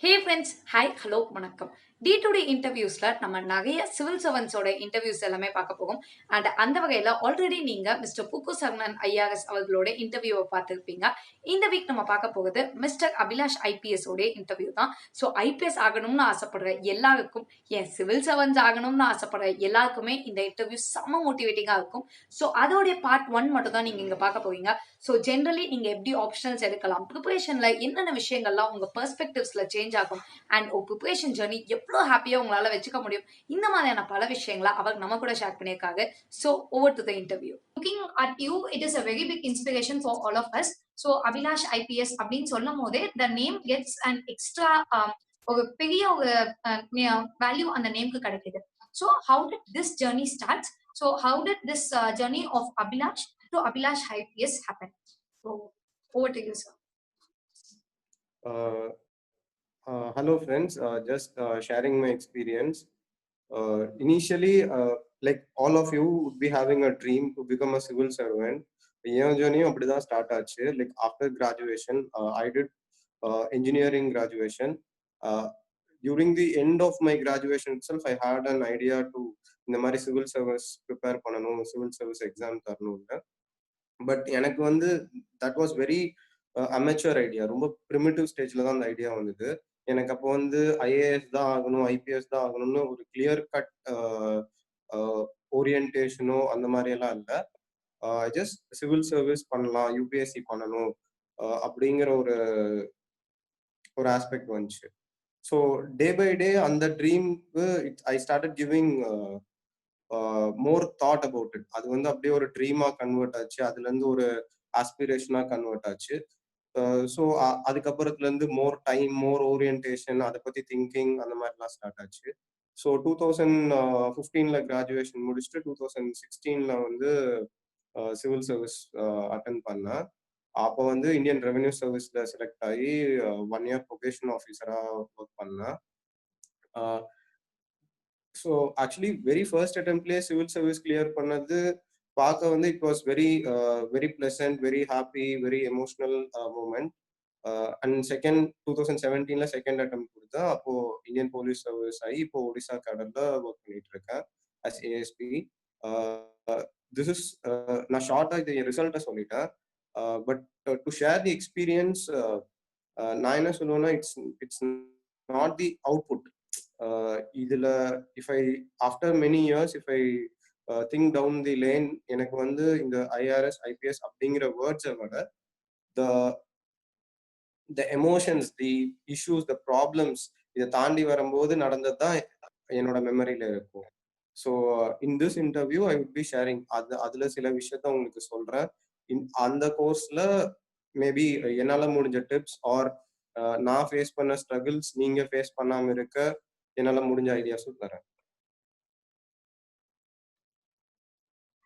Hey friends! Hi, hello, வணக்கம். டே இன்டர்வியூஸ்ல நம்ம நெறைய சிவில் சர்வன்ட்ஸோட இன்டர்வியூஸ் எல்லாமே பார்க்க போறோம். அந்த வகையில ஆல்ரெடி நீங்க மிஸ்டர் புக்கு சரவணன் ஐஆர்எஸ் அவர்களோட இன்டர்வியூவ பார்த்திருப்பீங்க. இந்த வீக் நம்ம பார்க்க போறது மிஸ்டர் அபிலாஷ் ஐபிஎஸ் ஓட இன்டர்வியூ தான். ஸோ ஐபிஎஸ் ஆகணும்னு ஆசைப்படுற எல்லாருக்கும், ஏன் சிவில் சர்வன்ட்ஸ் ஆகணும்னு ஆசைப்படுற எல்லாருக்குமே இந்த இன்டர்வியூ செம்ம மோட்டிவேட்டிங்கா இருக்கும். ஸோ அதோடைய பார்ட் 1 மட்டும் தான் நீங்க இங்க பார்க்க போறீங்க. ஸோ ஜெனரலி நீங்க எப்படி ஆப்ஷனல்ஸ் எடுக்கலாம்? பிரிப்பரேஷன்ல என்னென்ன விஷயங்கள்லாம் உங்க பெர்ஸ்பெக்டிவ்ஸ்ல சேஞ்ச் ஆகும்? அண்ட் ஒரு பிரிப்பரேஷன் ஜர்னி எவ்வளோ ஹாப்பியா உங்களால வச்சுக்க முடியும்? இந்த மாதிரியான பல விஷயங்கள அவர் நம்ம கூட ஷேர் பண்ணியிருக்காங்க. So over to the interview. Looking at you, it is a very big inspiration for all of us. So Abhilash IPS அப்படின்னு சொல்லும் போதே the name gets an extra ஒரு பெரிய ஒரு வேல்யூ அந்த நேம்க்கு கிடைக்குது. So how did this journey start? So how did this journey of Abhilash to Abhilash IPS happen? So over to you, sir. Hello friends, just sharing my experience. Initially, like all of you would be having a dream to become a civil servant. என் ஜேர்னியும் அப்படிதான் start ஆச்சு. Like after graduation I did engineering graduation. During the end of my graduation itself, I had an idea to இந்த மாதிரி civil service prepare பண்ணணும், civil service exam தரணும்னு. But எனக்கு வந்து that was very amateur idea. ரொம்ப primitive ஸ்டேஜ்ல தான் அந்த ஐடியா வந்தது. எனக்கு அப்போ வந்து ஐஏஎஸ் தான் ஆகணும், ஐபிஎஸ் தான் ஆகணும்னு ஒரு கிளியர் கட் ஓரியன்டேஷனோ அந்த மாதிரி எல்லாம் இல்லை. ஜஸ்ட் சிவில் சர்வீஸ் பண்ணலாம், யூபிஎஸ்சி பண்ணணும் அப்படிங்கிற ஒரு ஆஸ்பெக்ட் வந்துச்சு. ஸோ டே பை டே அந்த ட்ரீம்க்கு I started giving more thought about it. அது வந்து அப்படியே ஒரு ட்ரீமா கன்வெர்ட் ஆச்சு, அதுல இருந்து ஒரு ஆஸ்பிரேஷனா கன்வெர்ட் ஆச்சு. ஸோ அதுக்கப்புறத்துல இருந்து மோர் டைம், மோர் ஓரியன்டேஷன், அதை பத்தி திங்கிங் அந்த மாதிரிலாம் ஸ்டார்ட் ஆச்சு. ஸோ 2015 கிராஜுவேஷன் முடிச்சுட்டு 2016 வந்து சிவில் சர்வீஸ் அட்டன் பண்ணேன். அப்போ வந்து இந்தியன் ரெவென்யூ சர்வீஸ்ல செலக்ட் ஆகி 1 இயர் ப்ரொபேஷன் ஆஃபீஸரா ஒர்க் பண்ணேன். ஸோ ஆக்சுவலி வெரி ஃபர்ஸ்ட் அட்டெம்ப்ட்லேயே சிவில் சர்வீஸ் கிளியர் பண்ணது பார்க்க வந்து it was very pleasant, very happy, very emotional moment. And 2017 second attempt கொடுத்தேன். அப்போ இந்தியன் போலீஸ் சர்வீஸ் ஆகி இப்போ ஒடிசா கேடர்ல ஒர்க் பண்ணிட்டு இருக்கேன் அஸ் ஏஎஸ்பி. திஸ் இஸ் நான் ஷார்ட்டா இது ரிசல்ட்டை சொல்லிட்டேன். But to share the experience, நான் என்ன சொல்லுவேன்னா, இட்ஸ் நாட் தி அவுட்புட். இதுல if I after many years if I think down the lane, எனக்கு வந்து இந்த ஐஆர்எஸ் ஐபிஎஸ் அப்படிங்கிற வேர்ட்ஸை விட the emotions, the issues, the problems, இதை தாண்டி வரும்போது நடந்தது தான் என்னோட மெமரியில இருக்கும். So in this interview I would be sharing அதுல சில விஷயத்த உங்களுக்கு சொல்றேன். அந்த கோர்ஸ்ல மேபி என்னால முடிஞ்ச டிப்ஸ் ஆர் நான் ஃபேஸ் பண்ண ஸ்ட்ரகிள்ஸ் நீங்க ஃபேஸ் பண்ணாம இருக்க என்னால முடிஞ்ச ஐடியாஸும் தரேன்.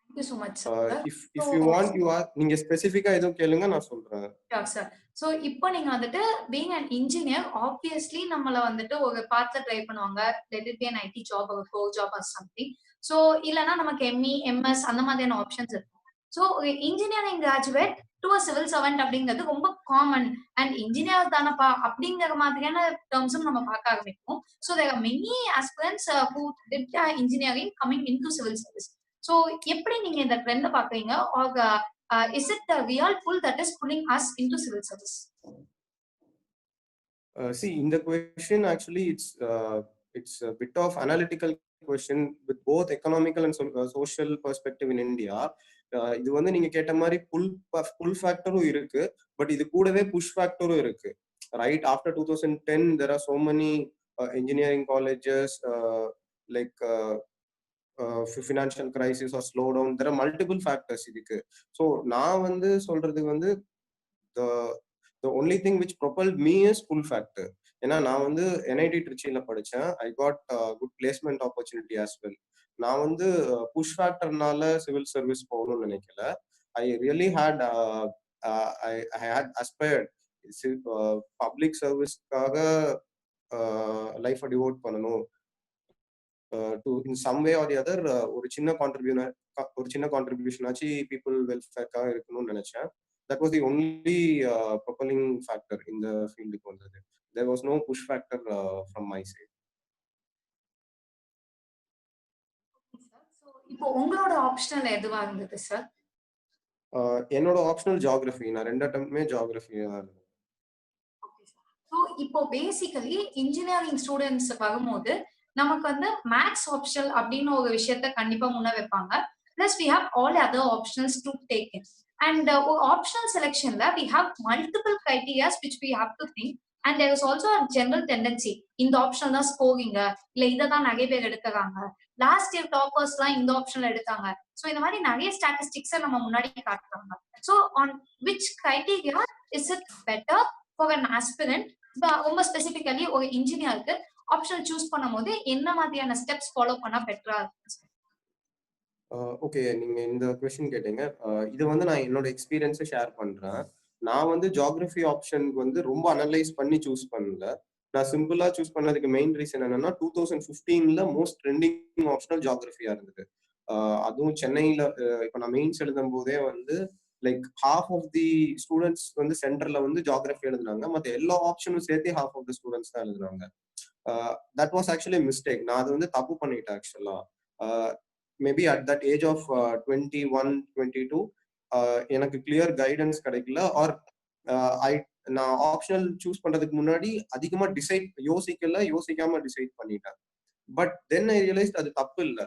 Thank you so much, sir. If you want, நீங்க ஸ்பெசிஃபிக்கா எதுவும் கேளுங்க, நான் சொல்றேன். Sure, sir. So இப்போ நீங்க வந்துட்டு being an engineer, obviously நம்மள வந்துட்டு ஒரு பாத்ல ட்ரை பண்ணுவாங்க. let it be an IT job or core job or something. So இல்லனா நமக்கு ME, MS அந்த மாதிரியான ஆப்ஷன்ஸ் இருக்கும். So ஒரு engineering graduate to a civil servant அப்படிங்கிறது ரொம்ப காமன். அண்ட் இன்ஜினியர் தானப்பா அப்படிங்கிற மாதிரியான டேர்ம்ஸும் நம்ம பார்க்க ஆரம்பிப்போம். So there are many aspirants who did engineering coming into civil service. So எப்படி நீங்க இந்த ட்ரெண்ட பாக்குறீங்க? or is it the real pull that is pulling us into civil service? See, in the question actually it's a bit of analytical question with both economical and social perspective in India. இது வந்து நீங்க கேட்ட மாதிரி புல் ஃபேக்டரும் இருக்கு, but இது கூடவே push ஃபேக்டரும் இருக்கு. Right after 2010 there are so many engineering colleges, like financial crisis or slow down, there are multiple factors இதுக்கு. ஸோ நான் வந்து சொல்றது வந்து the only thing which propelled me is pull factor. ஏன்னா நான் வந்து என்ஐடி திருச்சியில படித்தேன். I got good placement opportunity as well. நான் வந்து புஷ் ஃபேக்டர்னால சிவில் சர்வீஸ் போகணும்னு நினைக்கல. I really had I had aspired public சர்வீஸ்க்காக லைஃபை டிவோட் பண்ணணும். To in some way or the other ஒரு சின்ன கான்ட்ரிபியூஷன் ஆச்சு பீப்புள் வெல்ஃபேர்க்காக இருக்கணும்னு நினைச்சேன். that was the only propelling factor in the field க்கு வந்தது. There was no push factor from my side. இப்போ உங்களோட ஆப்ஷனல் எதுவா இருந்தது சார்? என்னோட ஆப்ஷனல் ஜியோகிராஃபி. நான் 2 அட்டெம்ப்ட்மே ஜியோகிராஃபி தான் இருந்தது. Okay sir. ஸோ இப்போ பேசிக்கலி இன்ஜினியரிங் ஸ்டூடெண்ட்ஸ் வரும்போது நமக்கு வந்து மேத்ஸ் ஆப்ஷனல் அப்படின்னு ஒரு விஷயத்த கண்டிப்பா முன்ன வைப்பாங்க. Plus we have all other optionals to take in. And ஒரு ஆப்ஷனல் செலெக்ஷன்ல we have multiple criterias which we have to think. And there is also a general tendency. இந்த ஆப்ஷனல் தான் ஸ்கோரிங்க, இல்ல இதை தான் நிறைய பேர் எடுக்கிறாங்க. லாஸ்ட் இயர் டாப்பர்ஸ்லாம் இந்த ஆப்ஷனல் எடுத்தாங்க. ஸோ இந்த மாதிரி நிறைய ஸ்டாட்டிஸ்டிக்ஸை நம்ம முன்னாடி காட்டுறாங்க. So on which criteria is it better for an aspirant? ரொம்ப ஸ்பெசிபிக்கலி ஒரு இன்ஜினியருக்கு ஆப்ஷனல் சூஸ் பண்ணும்போது என்ன மாதிரியான ஸ்டெப்ஸ் ஃபாலோ பண்ணா பெட்டரா இருக்கும்? ஓகே, நீங்க இந்த கொஸ்டின் கேட்டீங்க. இது வந்து நான் என்னோட எக்ஸ்பீரியன்ஸை ஷேர் பண்றேன். நான் வந்து ஜியோகிராஃபி ஆப்ஷனுக்கு வந்து ரொம்ப அனலைஸ் பண்ணி சூஸ் பண்ணல. நான் சிம்பிளா சூஸ் பண்ணதுக்கு மெயின் ரீசன் என்னன்னா 2015ல மோஸ்ட் ட்ரெண்டிங் ஆப்ஷனல் ஜியோகிராஃபியா இருந்தது. அதுவும் சென்னையில இப்போ நான் மெயின்ஸ் எழுதும் போதே வந்து like half of the students வந்து சென்டர்ல வந்து ஜியோகிராஃபி எழுதுனாங்க. மற்ற எல்லா ஆப்ஷனும் சேர்த்து ஹாஃப் ஆஃப் தி ஸ்டூடெண்ட்ஸ் தான் எழுதுனாங்க. That was actually mistake. நான் அது வந்து தப்பு பண்ணிட்டேன் ஆக்சுவலா. Maybe at that age of 21, 22 எனக்கு கிளியர் கைடன்ஸ் கிடைக்கல. ஆர் நான் ஆப்ஷனல் சூஸ் பண்றதுக்கு முன்னாடி அதிகமா யோசிக்காம டிசைட் பண்ணிட்டேன். பட் தென் ஐ ரியலைஸ்ட் அது தப்பு இல்லை.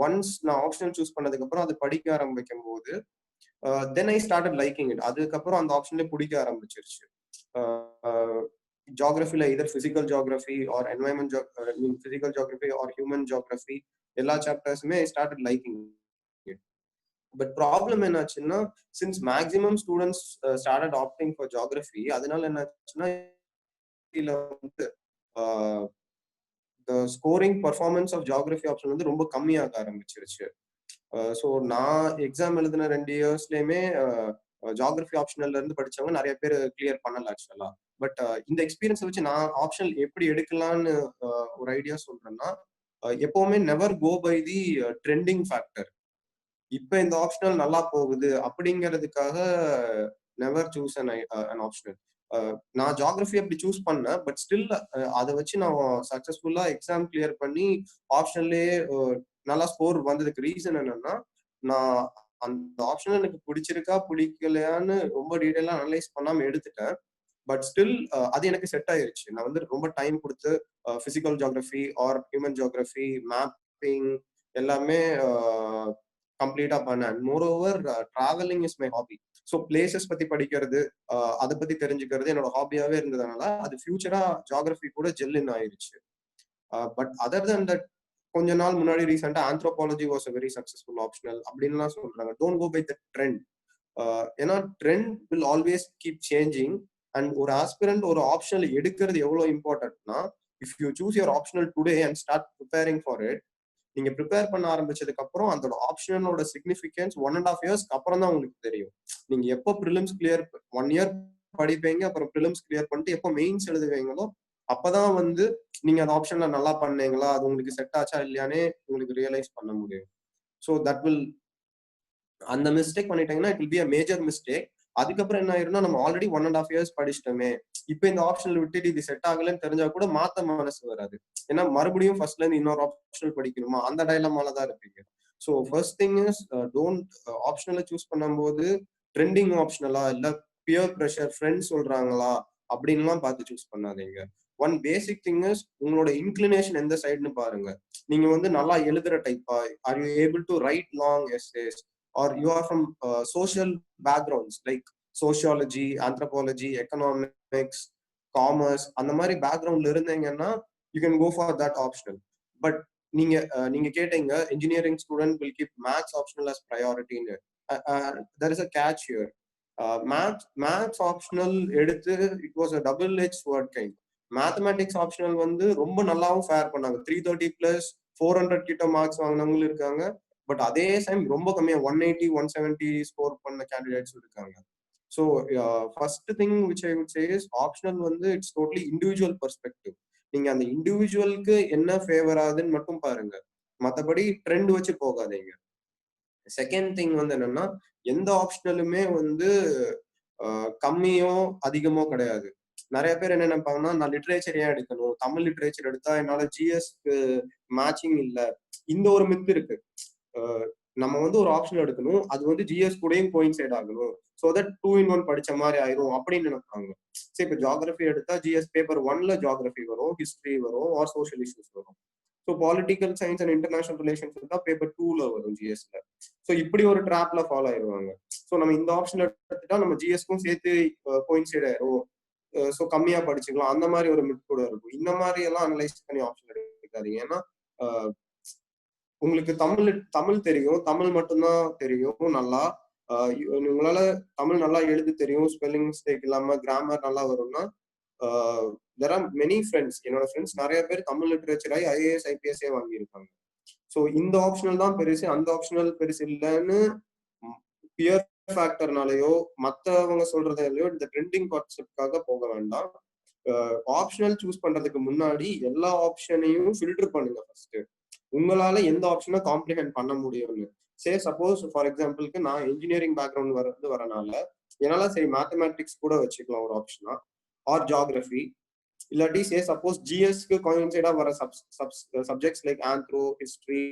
ஒன்ஸ் நான் ஆப்ஷனல் சூஸ் பண்ணதுக்கு அப்புறம் அது படிக்க ஆரம்பிக்கும் போது then I started liking it. அதுக்கப்புறம் அந்த ஆப்ஷன்லேயே பிடிக்க ஆரம்பிச்சிருச்சு. ஜியோகிராஃபில either physical geography or environment physical geography or human geography எல்லா சாப்டர்ஸுமே I started liking it. But problem என்னாச்சுன்னா, since maximum students started opting for geography, அதனால என்னாச்சுன்னா இதுல வந்து scoring performance of geography option வந்து ரொம்ப கம்மியாக ஆரம்பிச்சிருச்சு. ஸோ நான் எக்ஸாம் எழுதின 2 இயர்ஸ்லயுமே ஜியோகிராஃபி ஆப்ஷனல்ல இருந்து படிச்சவங்க நிறைய பேர் கிளியர் பண்ணல ஆக்சுவலா. பட் இந்த எக்ஸ்பீரியன்ஸ் வச்சு நான் ஆப்ஷனல் எப்படி எடுக்கலான்னு ஒரு ஐடியா சொல்றேன்னா, எப்பவுமே never go by the trending factor. இப்ப இந்த ஆப்ஷனல் நல்லா போகுது அப்படிங்கிறதுக்காக நெவர் சூஸ் அன் ஆப்ஷனல். நான் ஜியோகிராஃபி அப்படி சூஸ் பண்ணேன். பட் ஸ்டில் அதை வச்சு நான் சக்சஸ்ஃபுல்லா எக்ஸாம் கிளியர் பண்ணி ஆப்ஷன்லயே நல்லா ஸ்கோர் வந்ததுக்கு ரீசன் என்னன்னா, நான் அந்த ஆப்ஷன் எனக்கு பிடிச்சிருக்கா பிடிக்கலையான்னு ரொம்ப டீடைலா அனலைஸ் பண்ணாம எடுத்துட்டேன். பட் ஸ்டில் அது எனக்கு செட் ஆயிருச்சு. நான் வந்து ரொம்ப டைம் கொடுத்து physical geography or human geography, mapping எல்லாமே கம்ப்ளீட்டா பண்ணேன். Moreover travelling is my hobby. So places பத்தி படிக்கிறது, அதை பத்தி தெரிஞ்சுக்கிறது என்னோட ஹாபியாவே இருந்ததுனால அது ஃபியூச்சரா ஜியோகிராஃபி கூட ஜெல்லின் ஆயிருச்சு. பட் அதர் தன் தட் கொஞ்ச நாள் முன்னாடி ரீசெண்டா anthropology was a very successful optional அப்படின்லாம் சொல்றாங்க. Don't go by the trend. ஏன்னா trend will always keep changing. And ஒரு ஆஸ்பிரண்ட் ஒரு ஆப்ஷனல் எடுக்கிறது எவ்வளவு இம்பார்ட்டன்ட்னா, if you choose your optional today and start preparing for it, நீங்க ப்ரிப்பேர் பண்ண ஆரம்பிச்சதுக்கு அப்புறம் அதோட ஆப்ஷனோட சிக்னிஃபிகன்ஸ் 1.5 இயர்ஸ்க்கு அப்புறம் தான் உங்களுக்கு தெரியும். நீங்க எப்போ ப்ரிலிம்ஸ் கிளியர் 1 இயர் படிப்பீங்க, அப்புறம் ப்ரிலிம்ஸ் கிளியர் பண்ணிட்டு எப்போ மெயின்ஸ் எழுதுவீங்களோ அப்பதான் வந்து நீங்க அந்த ஆப்ஷன்ல நல்லா பண்ணீங்களா, அது உங்களுக்கு செட் ஆச்சா இல்லையானே உங்களுக்கு ரியலைஸ் பண்ண முடியும். ஸோ தட் வில் அந்த மிஸ்டேக் பண்ணிட்டீங்கன்னா it will be a major mistake. அதுக்கப்புறம் என்ன ஆயிரும்னா, நம்ம ஆல்ரெடி 1.5 இயர்ஸ் படிச்சிட்டோமே, இப்போ இந்த ஆப்ஷனல் விட்டுட்டு இது செட் ஆகலன்னு தெரிஞ்சா கூட மாத்த மனசு வராது. ஏன்னா மறுபடியும் ஃபர்ஸ்ட்ல இருந்து இன்னொரு ஆப்ஷனல் படிக்கணுமா, அந்த டைலமால தான் இருப்பீங்க. So first thing is don't ஆப்ஷனலை சூஸ் பண்ணும்போது ட்ரெண்டிங் ஆப்ஷனலா இல்ல பியர் ப்ரெஷர் ஃப்ரெண்ட்ஸ் சொல்றாங்களா அப்படின்லாம் பார்த்து சூஸ் பண்ணாதீங்க. ஒன் பேசிக் திங் இஸ் உங்களோட இன்க்ளினேஷன் எந்த சைடுன்னு பாருங்க. நீங்க வந்து நல்லா எழுதுற டைப்பா, or you able to write long essays, or you are from social backgrounds like sociology, anthropology, economics, commerce, அந்த மாதிரி பேக்ரவுண்ட்ல இருந்தீங்கன்னா you can go for that optional. But நீங்க கேட்டீங்க engineering student will keep maths optional as priority ன்னு. There is a catch here. maths optional எடுத்து it was a double edged sword kind. Mathematics optional வந்து ரொம்ப நல்லாவும் fair பண்ணாங்க. 330+ 400 கிட்ட marks வாங்கினவங்களும் இருக்காங்க. பட் அதே டைம் ரொம்ப கம்மியா 180, 170 ஸ்கோர் பண்ண கேண்டிடேட்ஸ் இருக்காங்க. So first thing which I would say is optional வந்து இட்ஸ் டோட்டலி இண்டிவிஜுவல் பெர்ஸ்பெக்டிவ். நீங்க அந்த இண்டிவிஜுவலுக்கு என்ன ஃபேவர் ஆகுதுன்னு மட்டும் பாருங்க, மற்றபடி ட்ரெண்ட் வச்சு போகாதீங்க. செகண்ட் திங் வந்து என்னன்னா, எந்த ஆப்ஷனலுமே வந்து கம்மியோ அதிகமோ கிடையாது. நிறைய பேர் என்ன நினைப்பாங்கன்னா, நான் லிட்ரேச்சர் ஏன் எடுக்கணும், தமிழ் லிட்ரேச்சர் எடுத்தா என்னால ஜிஎஸ்க்கு மேட்சிங் இல்ல. இந்த ஒரு மித்து இருக்கு. நம்ம வந்து ஒரு ஆப்ஷன் எடுக்கணும், அது வந்து ஜிஎஸ் கூடயும் கோயின்சைட் ஆகணும், ஸோ தட் 2 in 1 படிச்ச மாதிரி ஆயிரும் அப்படின்னு நினைப்பாங்க. சரி, இப்ப ஜியோகிராஃபி எடுத்தா ஜிஎஸ் பேப்பர் 1ல ஜியோகிராஃபி வரும், ஹிஸ்டரி வரும், ஆர் சோஷியல் இஷ்யூஸ் வரும். So political science and international relations தான் பேப்பர் 2ல வரும் ஜிஎஸ்ல. ஸோ இப்படி ஒரு ட்ராப்ல ஃபாலோ ஆயிடுவாங்க. ஸோ நம்ம இந்த ஆப்ஷன் எடுத்துட்டா நம்ம ஜிஎஸ்க்கும் சேர்த்து கோயின்சைட் ஆயிரும், ஸோ கம்மியா படிச்சுக்கலாம், அந்த மாதிரி ஒரு மித் கூட இருக்கும். இந்த மாதிரி எல்லாம் அனலைஸ் பண்ணி ஆப்ஷன் எடுக்காதீங்க. ஏன்னா உங்களுக்கு தமிழ் தெரியும், தமிழ் மட்டும்தான் தெரியும் நல்லா, உங்களால தமிழ் நல்லா எழுத தெரியும், ஸ்பெல்லிங் மிஸ்டேக் இல்லாம கிராமர் நல்லா வரும்னா, தெர் ஆர் மெனி ஃப்ரெண்ட்ஸ், என்னோட ஃப்ரெண்ட்ஸ் நிறைய பேர் தமிழ் லிட்ரேச்சர் ஆகி ஐஏஎஸ் ஐபிஎஸ்ஏ வாங்கியிருக்காங்க. ஸோ இந்த ஆப்ஷனல் தான் பெருசு, அந்த ஆப்ஷனல் பெருசு இல்லைன்னு பியர் ஃபேக்டர்னாலயோ மற்றவங்க சொல்றதையோ இந்த ட்ரெண்டிங் கான்செப்ட்காக போக வேண்டாம். ஆப்ஷனல் சூஸ் பண்றதுக்கு முன்னாடி எல்லா ஆப்ஷனையும் ஃபில்டர் பண்ணுங்க ஃபர்ஸ்ட். உங்களால எந்த ஆப்ஷனை காம்ப்ளிமெண்ட் பண்ண முடியும்னு. சப்போஸ் ஃபார் எக்ஸாம்பிளுக்கு நான் இன்ஜினியரிங் பேக்ரவுண்ட் வரனால என்னால சரி மேத்தமேட்டிக்ஸ் கூட வச்சுக்கலாம் ஒரு ஆப்ஷனா, ஆர் ஜியோகிராஃபி, இல்லாட்டி சப்போஸ் ஜிஎஸ்க்கு கோயின்சைடா வர சப்ஜெக்ட்ஸ் லைக் ஆந்த்ரோ, ஹிஸ்டரி,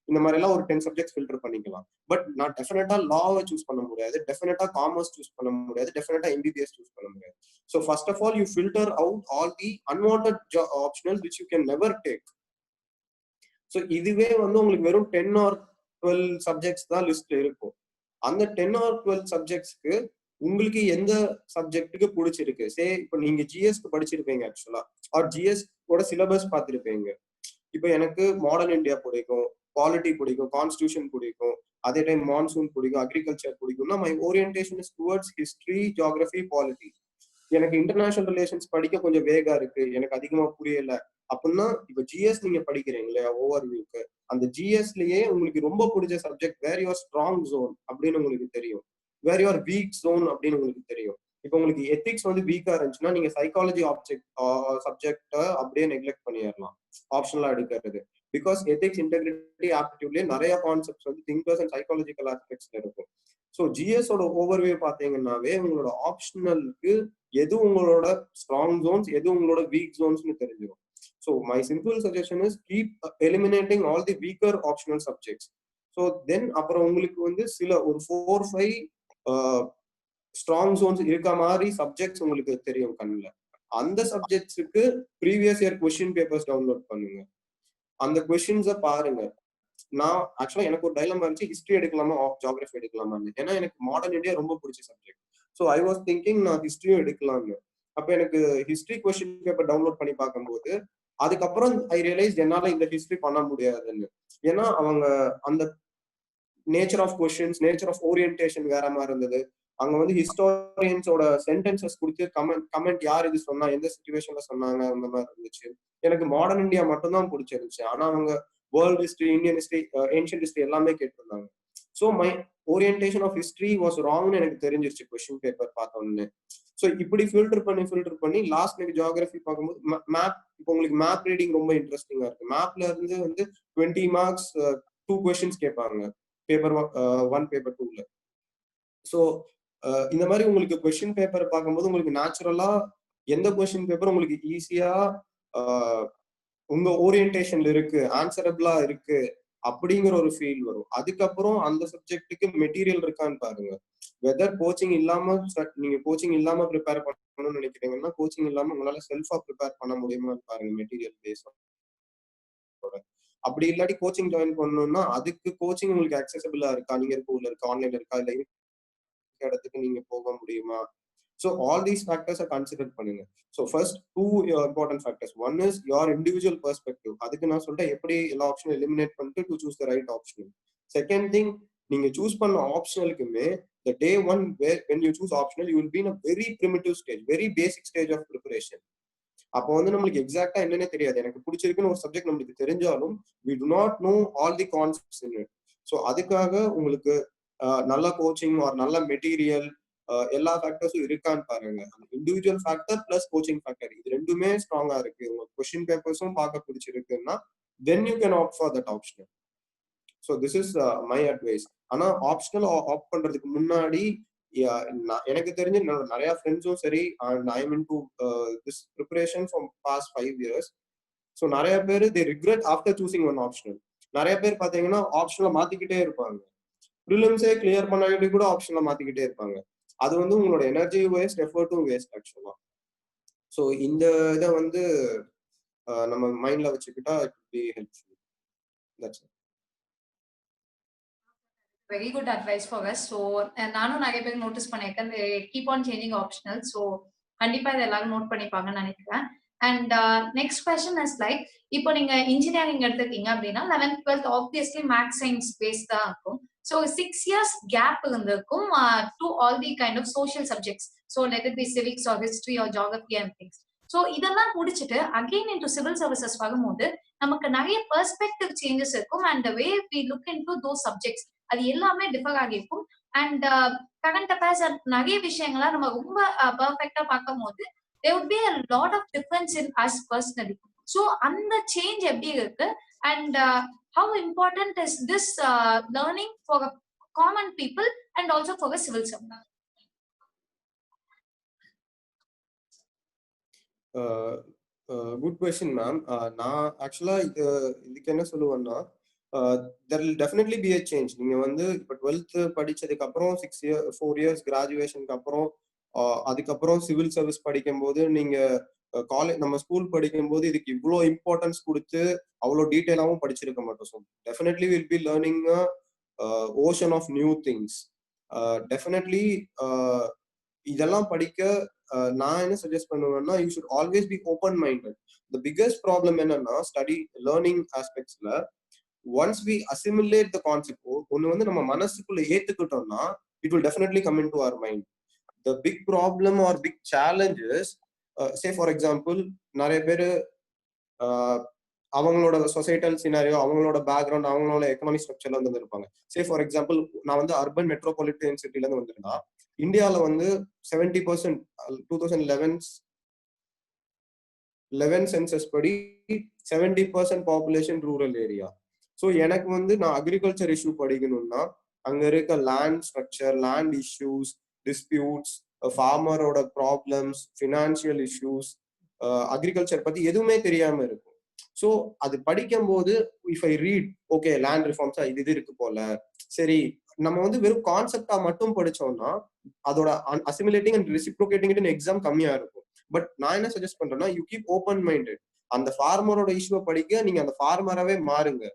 இந்த மாதிரி எல்லாம் ஒரு 10 சப்ஜெக்ட்ஸ் ஃபில்டர் பண்ணிக்கலாம். பட் நான் டெஃபினட்டா லாவை சூஸ் பண்ண முடியாது, டெஃபினட்டா காமர்ஸ் சூஸ் பண்ண முடியாது, டெஃபினட்டா எம்பிபிஎஸ் சூஸ் பண்ண முடியாது. So first of all you filter out all the unwanted optionals which you can never take. So இதுவே வந்து உங்களுக்கு வெறும் 10 or 12 சப்ஜெக்ட்ஸ் தான் லிஸ்ட்ல இருக்கும். அந்த 10 or 12 சப்ஜெக்ட்ஸ்க்கு உங்களுக்கு எந்த சப்ஜெக்ட்டுக்கு பிடிச்சிருக்கு, இப்போ நீங்க ஜிஎஸ்க்கு படிச்சிருப்பீங்க ஆக்சுவலா, ஆர் ஜிஎஸ் கூட சிலபஸ் பார்த்துருப்பீங்க. இப்போ எனக்கு மாடர்ன் இந்தியா பிடிக்கும், பாலிட்டி பிடிக்கும், கான்ஸ்டியூஷன் பிடிக்கும், அதே டைம் மான்சூன் பிடிக்கும், அக்ரிகல்ச்சர் பிடிக்கும்னா my orientation is towards history, geography, polity. எனக்கு இன்டர்நேஷனல் ரிலேஷன்ஸ் படிக்க கொஞ்சம் வேகா இருக்கு, எனக்கு அதிகமா புரியல அப்படின்னா, இப்ப ஜிஎஸ் நீங்க படிக்கிறீங்களே ஓவர் வியூக்கு, அந்த ஜிஎஸ்லயே உங்களுக்கு ரொம்ப பிடிச்ச subject where your strong zone அப்படின்னு உங்களுக்கு தெரியும், வேர் யுவர் வீக் ஜோன் அப்படின்னு உங்களுக்கு தெரியும். இப்போ உங்களுக்கு எத்திக்ஸ் வந்து வீக்கா இருந்துச்சுன்னா நீங்க சைக்காலஜி சப்ஜெக்ட அப்படியே நெக்லெக்ட் பண்ணிடலாம் ஆப்ஷனலா எடுக்கிறது. பிகாஸ் எத்திக்ஸ், இன்டெகிரிட்டி, ஆப்டிடியூட்லயே நிறைய கான்செப்ட்ஸ் வந்து திங்கர்ஸ் அண்ட் சைக்காலஜிக்கல் ஆஸ்பெக்ட்ஸ்ல இருக்கும். ஸோ ஜிஎஸோட ஓவர்வியூ பார்த்தீங்கன்னாவே உங்களோட ஆப்ஷனலுக்கு எது உங்களோட ஸ்ட்ராங் ஜோன்ஸ், எது உங்களோட வீக் ஜோன்ஸ்னு தெரிஞ்சிடும். So my simple suggestion is keep eliminating all the weaker optional subjects. So then அப்புறம் உங்களுக்கு வந்து சில ஒரு 4-5 ஸ்ட்ராங் ஜோன்ஸ் இருக்க மாதிரி சப்ஜெக்ட்ஸ் உங்களுக்கு தெரியும் கண்ணில். அந்த சப்ஜெக்ட்ஸுக்கு previous year question papers download பண்ணுங்க, அந்த கொஸ்டின்ஸை பாருங்க. நான் ஆக்சுவலா எனக்கு ஒரு டைலமா இருந்துச்சு, ஹிஸ்டரி எடுக்கலாமா ஜியோகிராஃபி எடுக்கலாமான்னு. ஏன்னா எனக்கு மாடர்ன் இந்தியா ரொம்ப பிடிச்ச subject. So I was thinking நான் ஹிஸ்டரியும் எடுக்கலாம்னு. அப்ப எனக்கு ஹிஸ்டரி கொஸ்டின் பேப்பர் டவுன்லோட் பண்ணி பார்க்கும்போது அதுக்கப்புறம் ஐ ரியலைஸ் என்னால இந்த ஹிஸ்டரி பண்ண முடியாதுன்னு. ஏன்னா அவங்க அந்த nature of questions, nature of orientation வேற மாதிரி இருந்தது. அங்க வந்து ஹிஸ்டோரியன்ஸோட சென்டென்சஸ் கொடுத்து கமெண்ட் யார் இது சொன்னா, எந்த சிச்சுவேஷன்ல சொன்னாங்க, அந்த மாதிரி இருந்துச்சு. எனக்கு மாடர்ன் இந்தியா மட்டும் தான் பிடிச்சிருந்துச்சு. ஆனா அவங்க world history, Indian history, ancient history எல்லாமே கேட்டிருந்தாங்க. So my orientation of history was ராங்னு எனக்கு தெரிஞ்சிருச்சு கொஸ்டின் பேப்பர் பார்த்தோன்னு. ஸோ இப்படி ஃபில்டர் பண்ணி லாஸ்ட் எனக்கு ஜியோகிராஃபி பார்க்கும்போது மேப், இப்போ உங்களுக்கு மேப் ரீடிங் ரொம்ப இன்ட்ரெஸ்டிங்கா இருக்கு. மேப்ல இருந்து வந்து 20 மார்க்ஸ் 2 கொஸ்டின்ஸ் கேட்பாங்க பேப்பர் 1, பேப்பர் 2ல. ஸோ இந்த மாதிரி உங்களுக்கு கொஸ்டின் பேப்பர் பார்க்கும்போது உங்களுக்கு நேச்சுரலா எந்த கொஸ்டின் பேப்பர் உங்களுக்கு ஈஸியா உங்க ஓரியன்டேஷன்ல இருக்கு, ஆன்சரபிளா இருக்கு அப்படிங்கிற ஒரு ஃபீல் வரும். அதுக்கப்புறம் அந்த சப்ஜெக்ட்டுக்கு மெட்டீரியல் இருக்கான்னு பாருங்க. வெதர் கோச்சிங் இல்லாம, நீங்க கோச்சிங் இல்லாம ப்ரிப்பேர் பண்ணணும்னு நினைக்கிறீங்கன்னா கோச்சிங் இல்லாம உங்களால செல்ஃபா ப்ரிப்பேர் பண்ண முடியுமான்னு பாருங்க மெட்டீரியல் பேஸ். அப்படி இல்லாட்டி கோச்சிங் ஜாயின் பண்ணணும்னா அதுக்கு கோச்சிங் உங்களுக்கு அக்சசபிளா இருக்கா, நீங்க இருக்க ஊர்ல இருக்கா, ஆன்லைன்ல இருக்கா, இல்ல இடத்துக்கு நீங்க போக முடியுமா. So all these factors are considered பண்ணுங்க. So first 2 important factors. One is your individual perspective. அதுக்கு நான் சொல்லிட்டேன் எப்படி எல்லா ஆப்ஷனும் எலிமினேட் பண்ணிட்டு to choose the right option. Second thing, நீங்க சூஸ் பண்ண ஆப்ஷனலுக்குமே the day one when you choose optional you will be in a very primitive stage, very basic stage of preparation. அப்போ வந்து நம்மளுக்கு எக்ஸாக்டா என்னன்னே தெரியாது. எனக்கு பிடிச்சிருக்குன்னு ஒரு சப்ஜெக்ட் நம்மளுக்கு தெரிஞ்சாலும் we do not know all the concepts in it. So அதுக்காக உங்களுக்கு நல்ல கோச்சிங் ஆர் நல்ல மெட்டீரியல் எல்லா ஃபேக்டர்ஸும் இருக்கான்னு பாருங்க. Individual factor plus coaching factor இது ரெண்டுமே ஸ்ட்ராங்கா இருக்கு, உங்க கொஸ்டின் பேப்பர்ஸும் பார்க்க பிடிச்சிருக்குன்னா then you can opt for that optional. So this is my advice. ஆனா ஆப்ஷனல் ஆப்ட் பண்றதுக்கு முன்னாடி எனக்கு தெரிஞ்சு என்னோட நிறைய ஃப்ரெண்ட்ஸும் சரி, and I mean to this preparation from past 5 years. So நிறைய பேர் they regret after choosing one optional. நிறைய பேர் பாத்தீங்கன்னா ஆப்ஷன்ல மாத்திக்கிட்டே இருப்பாங்க. ப்ரிலிம்ஸே கிளியர் பண்ணாட்டி கூட ஆப்ஷன்ல மாத்திக்கிட்டே இருப்பாங்க. அது வந்து உங்களோட எனர்ஜி வேஸ்ட், எஃபர்ட்டும் வேஸ்ட் ஆக்சுவலா. ஸோ இந்த இதை வந்து நம்ம மைண்ட்ல வச்சுக்கிட்டா it be helpful. That's it. Very good advice for us. So நானும் நிறைய பேர் நோட்டீஸ் பண்ணியிருக்கேன், keep on changing optional. So கண்டிப்பா இதை எல்லாரும் நோட் பண்ணிப்பாங்கன்னு நினைக்கிறேன். And next question is like, இப்போ நீங்க இன்ஜினியரிங் எடுத்துக்கீங்க அப்படின்னா 11th 12th obviously maths science base தான் இருக்கும். ஸோ 6 years கேப் இருந்திருக்கும் to all the kind of social subjects. So let it be civics or history or geography and things. So இதெல்லாம் முடிச்சுட்டு again into civil services வரும்போது நமக்கு நிறைய perspective changes இருக்கும். And way we look into those subjects அது எல்லாமே differ ஆகிருக்கும். And current affairs நிறைய விஷயங்கள நம்ம ரொம்ப பெர்ஃபெக்ட்டா பார்க்கும் போது there would be a lot of difference in us personally. So அந்த சேஞ்ச் எப்படி இருக்கு, and how important is this learning for a common people and also for a civil servant? Good question ma'am. நான் ஆக்சுவலா இதுக்கு என்ன சொல்லுவேன்னா, there will definitely be a change. நீங்க வந்து இப்போ 12th படிச்சதுக்கு அப்புறம் 4 years கிராஜுவேஷனுக்கு அப்புறம் அதுக்கப்புறம் சிவில் சர்வீஸ் படிக்கும் போது நீங்க காலேஜ் நம்ம ஸ்கூல் படிக்கும் போது இதுக்கு இவ்வளோ இம்பார்ட்டன்ஸ் கொடுத்து அவ்வளோ டீட்டெயிலாகவும் படிச்சிருக்க மாட்டோம். So definitely will be learning ocean of new things. Definitely இதெல்லாம் படிக்க நான் என்ன சஜஸ்ட் பண்ணுவேன்னா, you should always be open minded. The biggest problem என்னன்னா, ஸ்டடி லேர்னிங் ஆஸ்பெக்ட்ஸ்ல once we assimilate the concept, ஒன்று வந்து நம்ம மனசுக்குள்ள ஏத்துக்கிட்டோம்னா it will definitely come in to our mind. The big problem or big challenges, say for example நிறைய பேர் அவங்களோட சொசைட்டல் சினாரியோ, அவங்களோட பேக்ரவுண்ட், அவங்களோட எக்கனாமிக் ஸ்ட்ரக்சர்ல வந்து இருப்பாங்க. சே ஃபார் எக்ஸாம்பிள் நான் வந்து அர்பன் மெட்ரோபாலிட்டன் சிட்டில இருந்து வந்திருந்தா, இந்தியாவில வந்து 70% 2011 சென்சஸ் படி 70% பாப்புலேஷன் ரூரல் ஏரியா. ஸோ எனக்கு வந்து நான் அக்ரிகல்ச்சர் இஷ்யூ படிக்கணும்னா அங்க இருக்க land structure, land issues, disputes, ஃபார்மரோட ப்ராப்ளம்ஸ், ஃபினான்சியல் இஷ்யூஸ், அக்ரிகல்ச்சர் பத்தி எதுவுமே தெரியாம இருக்கும். ஸோ அது படிக்கும் போது if I read okay land ரிஃபார்ம்ஸா இது இருக்கு போல, சரி நம்ம வந்து வெறும் கான்செப்டா மட்டும் படிச்சோம்னா அதோட அசிமுலேட்டிங் அண்ட் ரெசிப்ரோகேட்டிங் எக்ஸாம் கம்மியா இருக்கும். பட் நான் என்ன சஜஸ்ட் பண்றேன்னா, யூ கீப் ஓப்பன் மைண்டட். அந்த ஃபார்மரோட இஷ்யூவை படிக்க நீங்க அந்த ஃபார்மராவே மாறுங்க.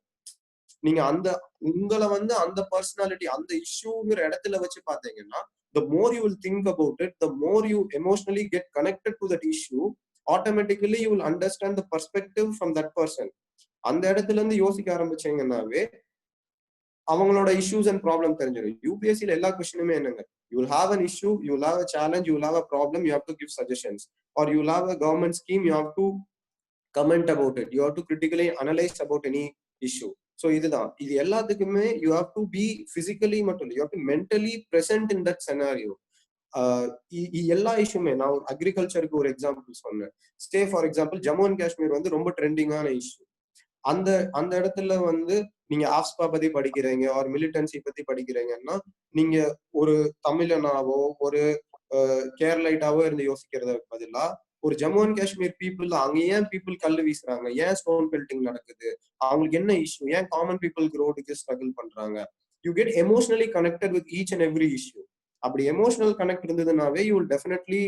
நீங்க அந்த உங்களை வந்து அந்த பர்சனாலிட்டி அந்த இஷ்யூங்கிற இடத்துல வச்சு பாத்தீங்கன்னா, the more you will think about it, the more you emotionally get connected to that issue, automatically you will understand the perspective from that person. அந்த இடத்துல இருந்து யோசிக்க ஆரம்பிச்சீங்கன்னாவே அவங்களோட இஷ்யூஸ் அண்ட் ப்ராப்ளம் தெரிஞ்சிடும். யூபிஎஸ்சில எல்லா கொஸ்டினுமே என்னங்க, you will have an issue, you will have a challenge, you will have a problem, you have to give suggestions, or you will have a government scheme, you have to comment about it, you have to critically analyse about any issue. So இதுதான், இது எல்லாத்துக்குமே you have to be physically மட்டும் இல்லை, you have to mentally present in that scenario. எல்லா இஷ்யூமே நான் ஒரு அக்ரிகல்ச்சருக்கு ஒரு எக்ஸாம்பிள் சொன்னேன். Stay for example Jammu and Kashmir வந்து ரொம்ப ட்ரெண்டிங்கான இஷ்யூ. அந்த அந்த இடத்துல வந்து நீங்க ஆப்ஸ்பா பத்தி படிக்கிறீங்க, ஒரு மிலிட்டன்சி பத்தி படிக்கிறீங்கன்னா, நீங்க ஒரு தமிழனாவோ ஒரு கேரளைட்டாவோ இருந்து யோசிக்கிறத பதிலா ஒரு ஜம்மு அண்ட் காஷ்மீர் பீப்புள், அங்க ஏன் பீப்புள் கல்லு வீசுறாங்க, ஏன் ஸ்டோன் பெல்டிங் நடக்குது, அவங்களுக்கு என்ன இஷ்யூ, ஏன் காமன் பீப்புளுக்கு ரோடுக்கு ஸ்ட்ரகிள் பண்றாங்க, you get emotionally connected with each and every issue. அப்படி எமோஷனல் கனெக்ட் இருந்ததுனாவே you will definitely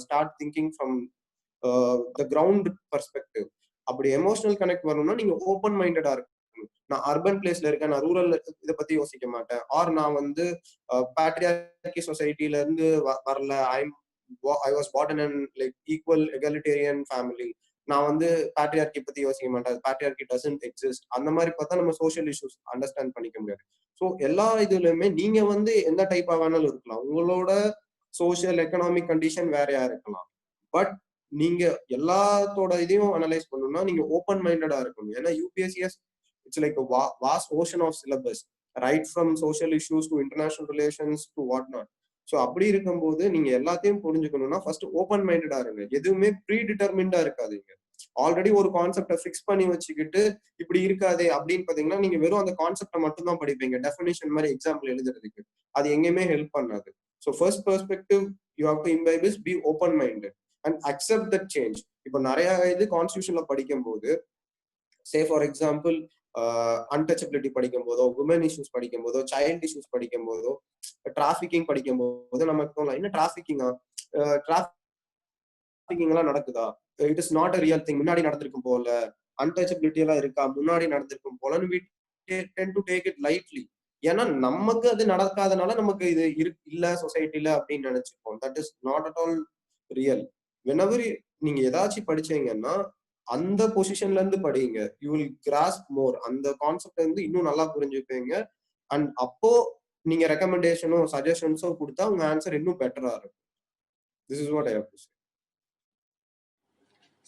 start thinking from the ground perspective. அப்படி எமோஷனல் கனெக்ட் வரணும்னா நீங்க ஓப்பன் மைண்டடா இருக்கணும். நான் அர்பன் பிளேஸ்ல இருக்கேன், நான் ரூரல் இதை பத்தி யோசிக்க மாட்டேன், ஆர் நான் வந்து பேட்ரியார்கி சொசைட்டில இருந்து வரல, I was brought in an like equal egalitarian family, நான் வந்து பேட்ரியார்கி பத்தி யோசிக்க மாட்டேன், பேட்ரியார்கி doesn't exist. அந்த மாதிரி பார்த்தா நம்ம சோஷியல் இஷ்யூஸ் அண்டர்ஸ்டாண்ட் பண்ணிக்க முடியாது. ஸோ எல்லா இதுலயுமே நீங்க வந்து எந்த டைப்பா வேணாலும் இருக்கலாம், உங்களோட சோஷியல் எக்கனாமிக் கண்டிஷன் வேறையா இருக்கலாம். பட் நீங்க எல்லாத்தோட இதையும் அனலைஸ் பண்ணணும்னா நீங்க ஓப்பன் மைண்டடா இருக்கணும். ஏன்னா UPSCs it's like vast ocean of syllabus, right from social issues to international relations to what not. So அப்படி இருக்கும்போது நீங்க எல்லாத்தையும் புரிஞ்சுக்கணும்னா ஃபர்ஸ்ட் ஓப்பன் மைண்டடா இருங்க. எதுவுமே ப்ரீ டிட்டர்மின்டா இருக்காதீங்க. ஆல்ரெடி ஒரு கான்செப்டை ஃபிக்ஸ் பண்ணி வச்சுக்கிட்டு இப்படி இருக்காதே அப்படின்னு பாத்தீங்கன்னா நீங்க வெறும் அந்த கான்செப்டை மட்டும் தான் படிப்பீங்க, டெஃபினிஷன் மாதிரி எக்ஸாம்பிள் எழுதுறதுக்கு. அது எங்கேயுமே ஹெல்ப் பண்ணாது. So first perspective you have to imbibe is be open minded and accept that change. இப்போ நிறைய இது கான்ஸ்டியூஷன்ல படிக்கும் போது, சே ஃபார் எக்ஸாம்பிள் அன்டச்சபிலிட்டி படிக்கும் போதோ, உமன் இஷ்யூஸ் படிக்கும் போதோ, சைல்ட் இஷ்யூஸ் படிக்கும் போதோ, டிராபிகிங் படிக்கும் போது நமக்கு தோணலாம், என்ன டிராபிகிங்கா, டிராபிகிங் எல்லாம் நடக்குதா, it is not a real thing, முன்னாடி நடந்திருக்கும் போல, அன்டச்சபிலிட்டி எல்லாம் இருக்கா, முன்னாடி நடந்திருக்கும் போலன்னு we tend to take it lightly. ஏன்னா நமக்கு அது நடக்காதனால நமக்கு இது இல்ல சொசைட்டில அப்படின்னு நினைச்சிருப்போம். That is not at all real. whenever நீங்க ஏதாச்சும் படிச்சீங்கன்னா அந்த பொசிஷன்ல இருந்து படிங்க, யூ வில் கிராஸ்ப் மோர், அந்த கான்செப்ட் வந்து இன்னும் நல்லா புரிஞ்சுப்பீங்க. அண்ட் அப்போ நீங்க ரெக்கமெண்டேஷனோ சஜஷன்ஸோ கொடுத்தா உங்க ஆன்சர் இன்னும் பெட்டரா இருக்கும். This is what I have to say.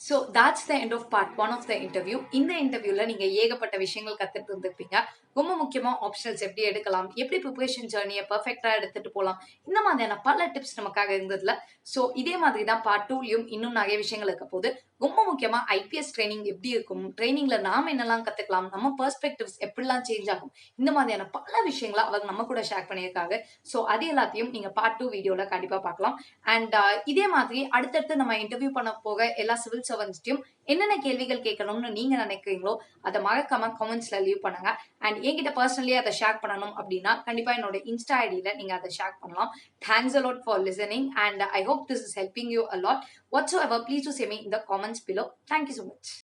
So that's the end of part 1 of the interview. இந்த இன்டர்வியூல நீங்க ஏகப்பட்ட விஷயங்கள் கத்துட்டு இருந்திருப்பீங்க. ரொம்ப முக்கியமா ஆப்ஷனல்ஸ் எப்படி எடுக்கலாம், எப்படி ப்ரிப்பரேஷன் ஜர்னியை பர்ஃபெக்டா எடுத்துட்டு போகலாம், இந்த மாதிரியான பல டிப்ஸ் நமக்காக இருந்ததுல. ஸோ இதே மாதிரி தான் பார்ட் 2லயும் இன்னும் நிறைய விஷயங்கள் இருக்க போது. ரொம்ப முக்கியமா ஐபிஎஸ் ட்ரைனிங் எப்படி இருக்கும், ட்ரைனிங்ல நாம என்னெல்லாம் கத்துக்கலாம், நம்ம பெர்ஸ்பெக்டிவ்ஸ் எப்படிலாம் சேஞ்ச் ஆகும், இந்த மாதிரியான பல விஷயங்களை அவங்க நம்ம கூட ஷேர் பண்ணியிருக்காங்க. ஸோ அது எல்லாத்தையும் நீங்க பார்ட் 2 வீடியோல கண்டிப்பா பார்க்கலாம். அண்ட் இதே மாதிரி அடுத்தடுத்து நம்ம இன்டர்வியூ பண்ண போக எல்லா சிவில் சர்வன்ஸ்டையும் என்னென்ன கேள்விகள் கேட்கணும்னு நீங்க நினைக்கிறீங்களோ அதை மறக்காம கமெண்ட்ஸ்ல லீவ் பண்ணுங்க. அண்ட் என்கிட்ட பர்சனலி அதை ஷேர் பண்ணணும் அப்படின்னா கண்டிப்பா என்னோட இன்ஸ்டா ஐடியில நீங்க அதை ஷேர் பண்ணலாம். Thanks a lot for listening and I hope this is helping you a lot. Whatsoever, please do say me in the comments below. Thank you so much.